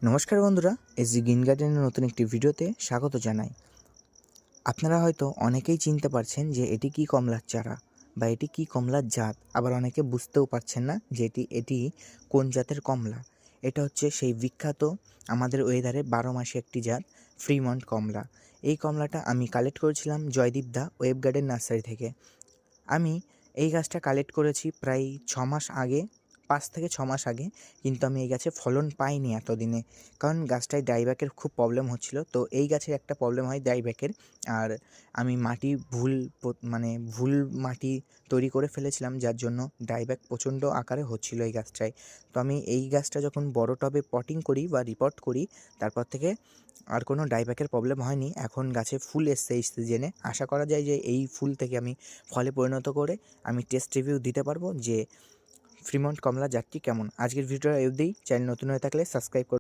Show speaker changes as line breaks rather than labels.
নমস্কার বন্ধুরা, SG green গার্ডেনের নতুন একটি ভিডিওতে স্বাগত জানাই। আপনারা হয়তো অনেকেই চিনতে পারছেন যে এটি কি কমলার চারা বা এটি কি কমলার জাত, আবার অনেকে বুঝতেও পারছেন না যে এটি কোন জাতের কমলা। এটা হচ্ছে সেই বিখ্যাত আমাদের ওয়েদারে 12 মাসে একটি জাত ফ্রিমন্ট কমলা। এই কমলাটা আমি কালেক্ট করেছিলাম জয়দীপ দা ওয়েব গার্ডেন নার্সারি থেকে। আমি এই গাছটা কালেক্ট করেছি প্রায় 6 মাস আগে, 5 থেকে 6 মাস আগে, কিন্তু আমি এই গাছে ফলন পাইনি এতদিনে, কারণ গাছটায় ডাইব্যাকের খুব প্রবলেম হচ্ছিল। তো এই গাছের একটা প্রবলেম হয় ডাইব্যাকের, আর আমি মাটি ভুল মাটি তৈরি করে ফেলেছিলাম, যার জন্য ডাইব্যাক প্রচণ্ড আকারে হচ্ছিল এই গাছটায়। তো আমি এই গাছটা যখন বড় টবে পটিং করি বা রিপোর্ট করি, তারপর থেকে আর কোনো ডাইব্যাকের প্রবলেম হয়নি। এখন গাছে ফুল এসছে এই সিজনে, আশা করা যায় যে এই ফুল থেকে আমি ফলে পরিণত করে আমি টেস্ট রিভিউ দিতে পারবো যে ফ্রিমন্ট কমলা জাতটি কেমন। আজকের ভিডিওটা অবধি। চ্যানেল নতুন হয়ে থাকলে সাবস্ক্রাইব করুন।